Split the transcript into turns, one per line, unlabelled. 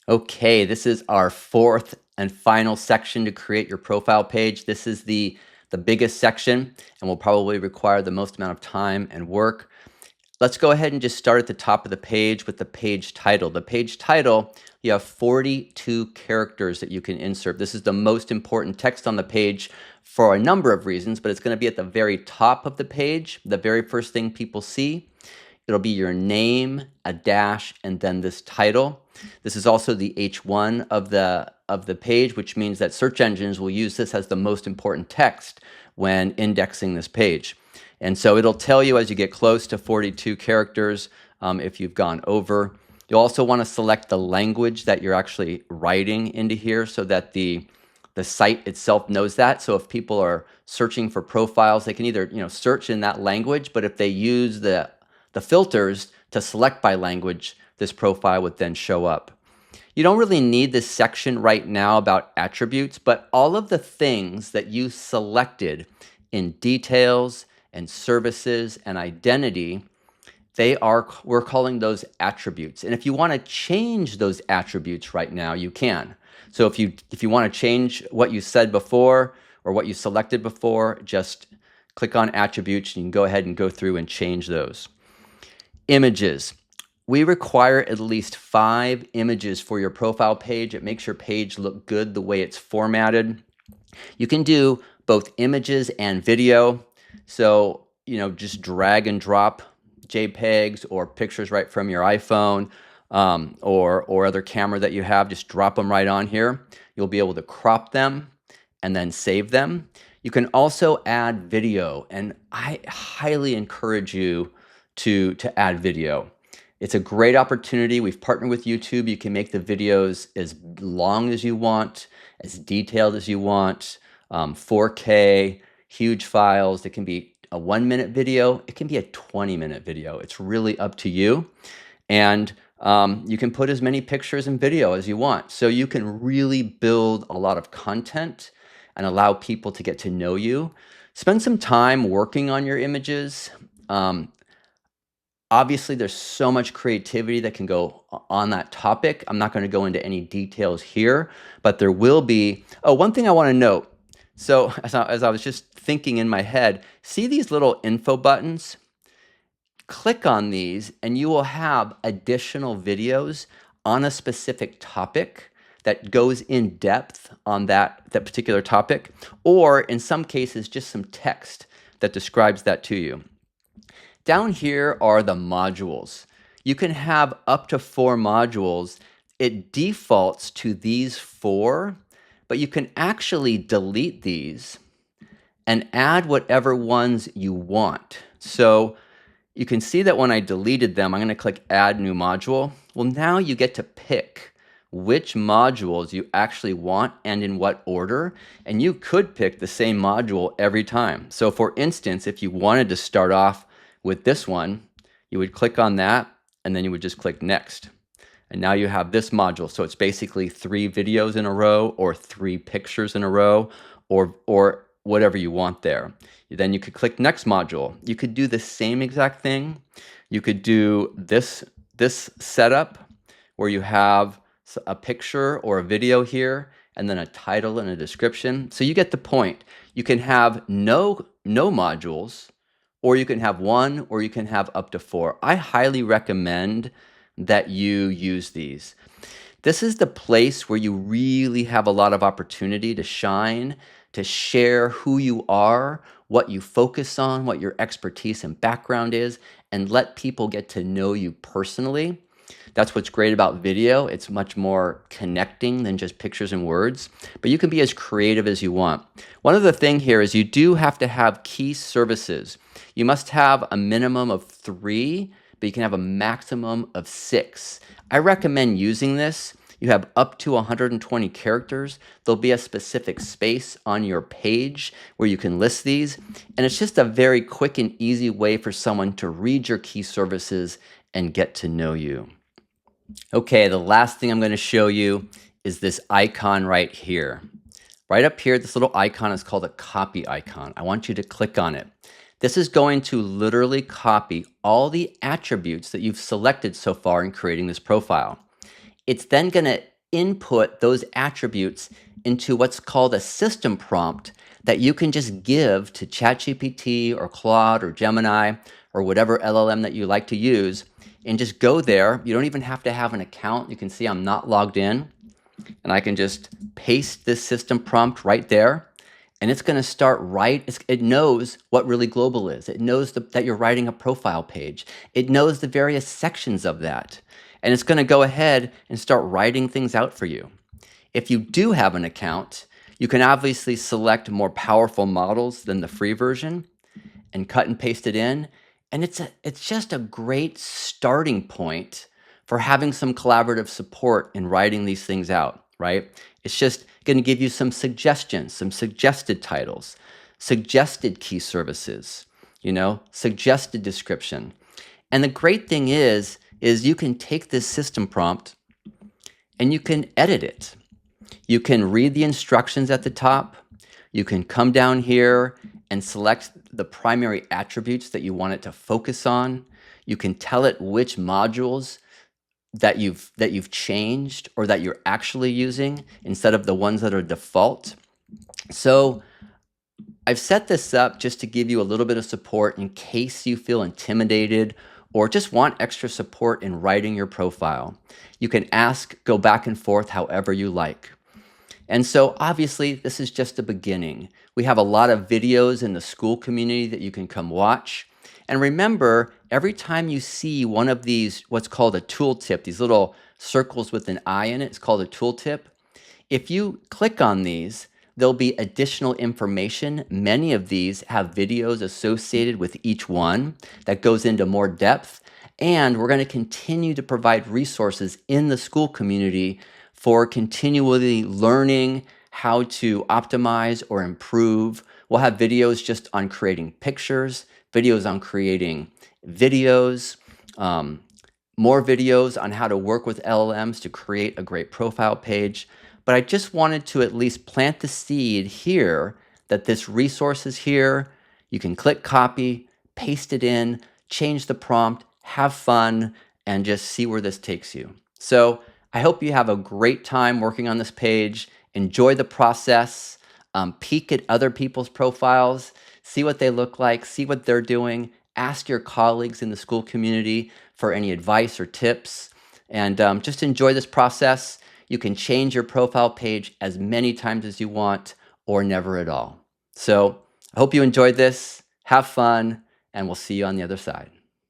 Okay, this is our fourth and final section to create your profile page. This is the biggest section and will probably require the most amount of time and work. Let's go ahead and just start at the top of the page with the page title. The page title, you have 42 characters that you can insert. This is the most important text on the page for a number of reasons, but it's going to be at the very top of the page, the very first thing people see. It'll be your name, a dash, and then this title. This is also the H1 of the page, which means that search engines will use this as the most important text when indexing this page. And so it'll tell you as you get close to 42 characters if you've gone over. You'll also want to select the language that you're actually writing into here so that the site itself knows that. So if people are searching for profiles, they can either search in that language, but if they use the filters to select by language, this profile would then show up. You don't really need this section right now about attributes, but all of the things that you selected in details and services and identity, we're calling those attributes. And if you want to change those attributes right now, you can. So if you want to change what you said before or what you selected before, just click on attributes and you can go ahead and go through and change those. Images. We require at least 5 images for your profile page. It makes your page look good the way it's formatted. You can do both images and video. So, just drag and drop JPEGs or pictures right from your iPhone or other camera that you have. Just drop them right on here. You'll be able to crop them and then save them. You can also add video, and I highly encourage you to add video. It's a great opportunity. We've partnered with YouTube. You can make the videos as long as you want, as detailed as you want, 4K, huge files. It can be a 1-minute video. It can be a 20-minute video. It's really up to you. And you can put as many pictures and video as you want. So you can really build a lot of content and allow people to get to know you. Spend some time working on your images. Obviously, there's so much creativity that can go on that topic. I'm not going to go into any details here, but there will be. Oh, one thing I want to note. So as I was just thinking in my head, see these little info buttons? Click on these and you will have additional videos on a specific topic that goes in depth on that particular topic, or in some cases, just some text that describes that to you. Down here are the modules. You can have up to 4 modules. It defaults to these 4, but you can actually delete these and add whatever ones you want. So you can see that when I deleted them, I'm going to click Add New Module. Well, now you get to pick which modules you actually want and in what order, and you could pick the same module every time. So for instance, if you wanted to start off with this one, you would click on that and then you would just click Next. And now you have this module. So it's basically 3 videos in a row or 3 pictures in a row or whatever you want there. Then you could click Next module. You could do the same exact thing. You could do this setup where you have a picture or a video here and then a title and a description. So you get the point. You can have no modules, or you can have 1, or you can have up to 4. I highly recommend that you use these. This is the place where you really have a lot of opportunity to shine, to share who you are, what you focus on, what your expertise and background is, and let people get to know you personally. That's what's great about video. It's much more connecting than just pictures and words, but you can be as creative as you want. One other thing here is you do have to have key services. You must have a minimum of 3, but you can have a maximum of 6. I recommend using this. You have up to 120 characters. There'll be a specific space on your page where you can list these. And it's just a very quick and easy way for someone to read your key services and get to know you. Okay, the last thing I'm going to show you is this icon right here. Right up here, this little icon is called a copy icon. I want you to click on it. This is going to literally copy all the attributes that you've selected so far in creating this profile. It's then going to input those attributes into what's called a system prompt that you can just give to ChatGPT or Claude or Gemini or whatever LLM that you like to use, and just go there. You don't even have to have an account. You can see I'm not logged in, and I can just paste this system prompt right there. And it's going to start it knows what Really Global is. It knows that you're writing a profile page. It knows the various sections of that. And it's going to go ahead and start writing things out for you. If you do have an account, you can obviously select more powerful models than the free version and cut and paste it in. And it's just a great starting point for having some collaborative support in writing these things out, right? It's just going to give you some suggestions, some suggested titles, suggested key services, suggested description. And the great thing is you can take this system prompt and you can edit it. You can read the instructions at the top. You can come down here and select the primary attributes that you want it to focus on. You can tell it which modules that you've changed or that you're actually using instead of the ones that are default. So I've set this up just to give you a little bit of support in case you feel intimidated or just want extra support in writing your profile. You can go back and forth however you like. And so obviously this is just the beginning. We have a lot of videos in the school community that you can come watch. And remember, every time you see one of these, what's called a tooltip, these little circles with an eye in it, it's called a tooltip. If you click on these, there'll be additional information. Many of these have videos associated with each one that goes into more depth. And we're going to continue to provide resources in the school community for continually learning how to optimize or improve. We'll have videos just on creating pictures, videos on creating videos, more videos on how to work with LLMs to create a great profile page. But I just wanted to at least plant the seed here that this resource is here. You can click copy, paste it in, change the prompt, have fun, and just see where this takes you. So I hope you have a great time working on this page. Enjoy the process. Peek at other people's profiles. See what they look like. See what they're doing. Ask your colleagues in the school community for any advice or tips. And just enjoy this process. You can change your profile page as many times as you want or never at all. So I hope you enjoyed this. Have fun, and we'll see you on the other side.